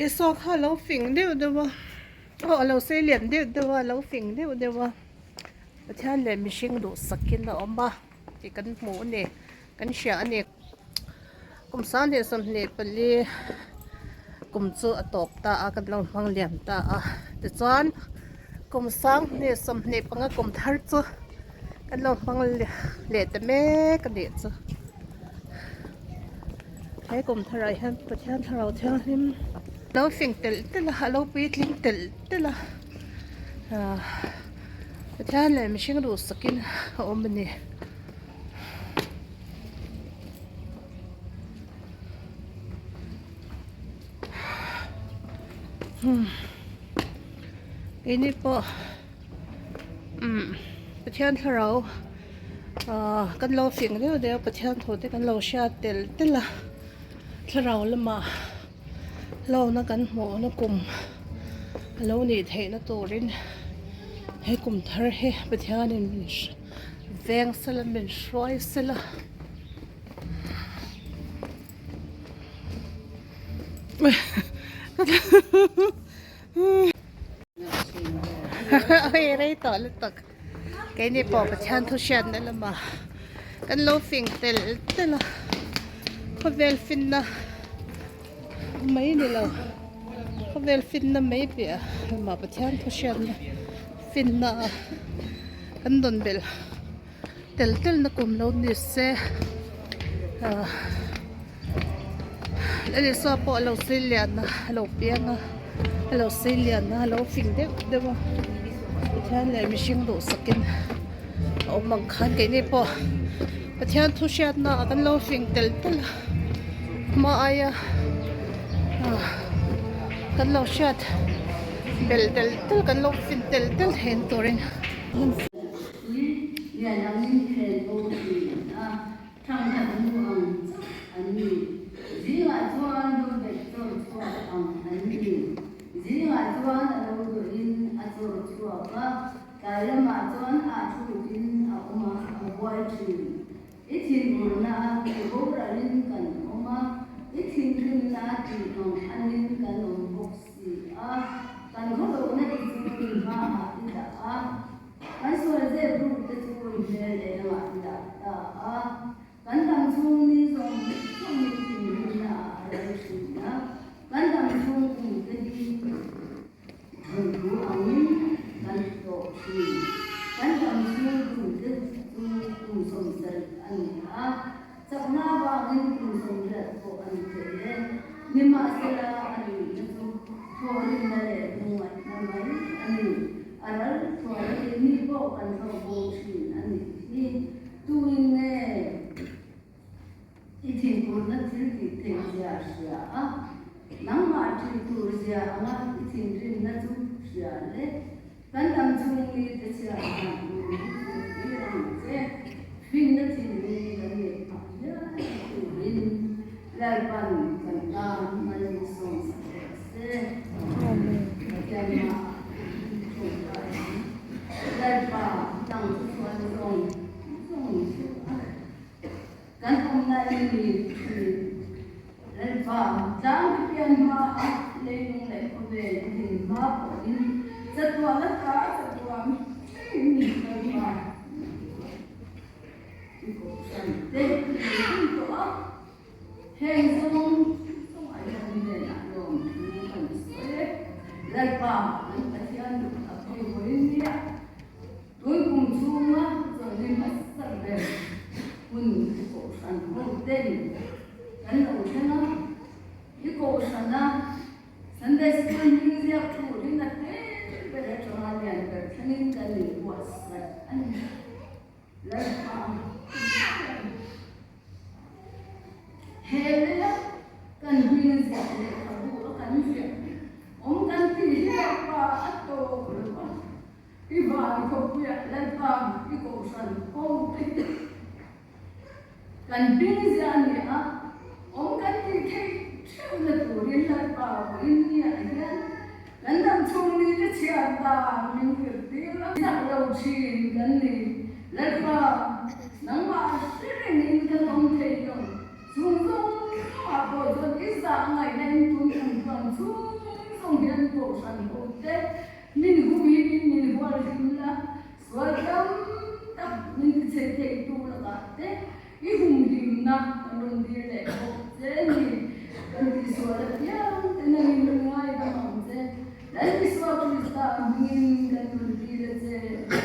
iso kha lo phing deu dewa lo se lian deu dewa lo phing deu dewa pathian le mihring du sakin a oma ti kan hmu ne kan hria ne kumsa ne som ne pali kum chu atop ta a kan lo hmang liam ta a ti chuan kumsang ne som ne panga kum thar chu kan lo hmang le te me kan ne chu hai kum tharai han pathian tharau thang him lo phing tel tel lo pi tling tel tel pathian le mihring du sakin a om ne ini po pathian tharau kan lo phing deu pathian thote kan lo sha tel tela tharau lama lo na kan hmu na kum lo ni theina turin he kum thar he pathian in veng sala min shroi sala ơi đây tỏ lên tật cái này bỏ vào chan thu shen đó là mà cái lô phình tel tel là có vel fin na mấy này là có vel fin na mấy bia mà vào chan thu shen fin na cái đồn bel tel tel nó cùng lâu như xe lấy số bộ lâu xí liền lâu biếng lâu xí liền lâu phình đấy đúng không pathian le mihring du sakin om mang khan ke ni po pathian thu shat na kan lo phing tel tel ma aya kan lo shat bel tel tel kan lo phing tel tel hen torin ya lang ni khen bo ti thang han muang ani ziah chuan do be to chuan an ni ziah chuan lo do in a chuan cái mà chọn thu tin oma boy tree ít thiên na cái bố ra linh cần oma ít thiên na thì nó ăn linh cần nó bốc xì cần có đồ này thì tin mà đi đã cái số này bút để chú ý để nó đã cần làm chung đi rồi không đi tin na rồi na cần làm chung thì cái gì đủ ăn kan to chi kan tam chu du de tu som sel an chapna ba ngin tu som le ko an te ni ma sela an ni tu ko ni na le nu ma na mai an ni aral ko ni ko kan to bo chi an ni tu ne i tin ko na til ti te ja sia nang ma ti tu sia anga i tin rin na tu sia le kan tam chung ni te sia na ni che fin na tin ni na ni pa ya tu rin la pan kan ta ma ni song se amen ya ma la pa tang chuan song kan om na ni la pa tang pian ma le nung le ko ve ni ma ko in Satua la ka satua ni ma iko san te ko heng song ai ni ne na lo ni kan se la pa ni patian du a ko ko ni ya tui kum chu ma zo ni ma sa be kun ko san ho te ni kan lo chana iko sana Sunday school ni ya tu ni na te But I don't know training that was like Hele kan bin zale abu kan je kan ti pa ato ko iba ko ya la pa ko san ko kan bin zale kan ti ke chula tu rin la pa in ni again kan dam chung ni de chia ta min ke ti la sa lo chi kan ni la pa nang ma shi ni kan om the yo chung chung ma ko sáng ngày nay tôi thằng toàn xuống xong hiện bộ sản bộ tết mình vui mình hoa rim là xóa tâm tập mình sẽ thấy tu là cả tết cái hùng rim na còn đi lệ bộ tết mình cần đi xóa là tiếc thế nên mình ngoài đã làm tết đấy đi xóa tôi ta mình cần đi là tết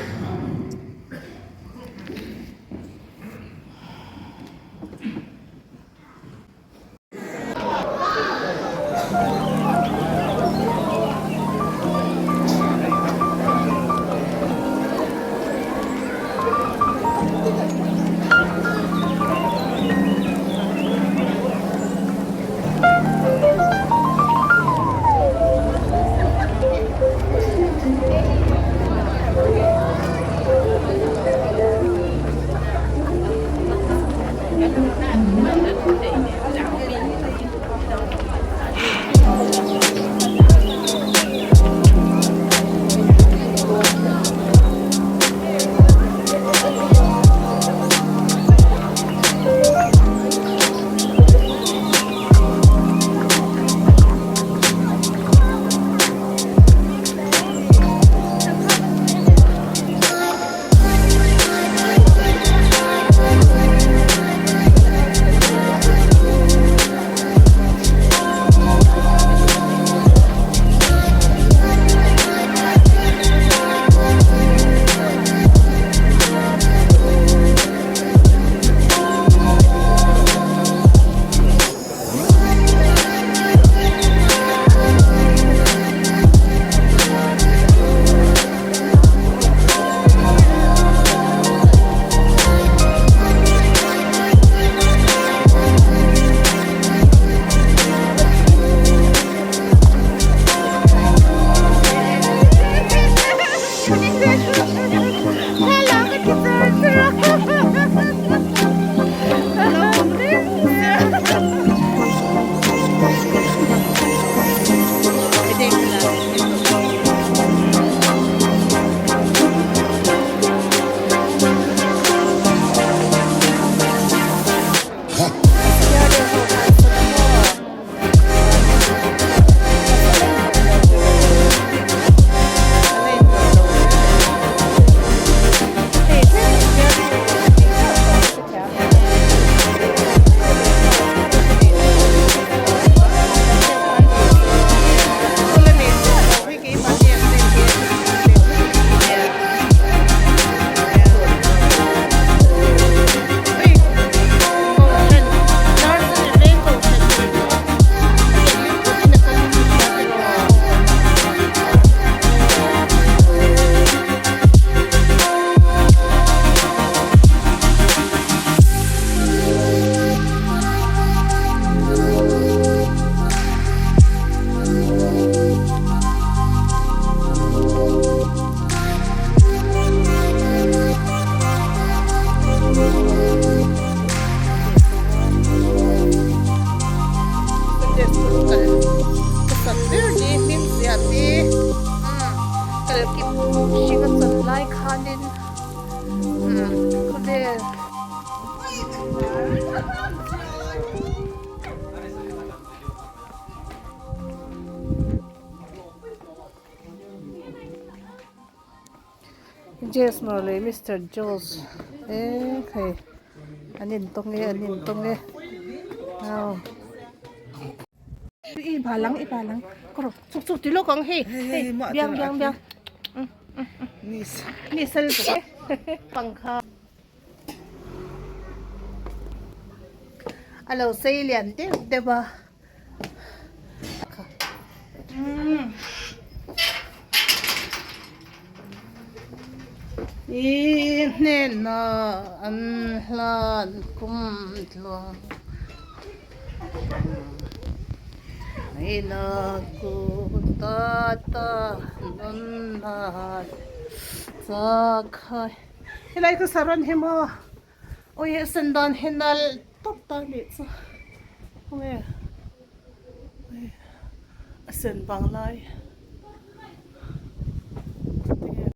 Jess Marley, Mr. Jules. Okay. Anin tong Now. Ibalang. Koro, suk tilo kang hey. Biang. Nisal ko. Pangka. Alo, say lian, diba? Inena anlan kumtlo ina kutata nonat sakai hilai ko saron himo oye sendan hinal top tali sa oye asen banglai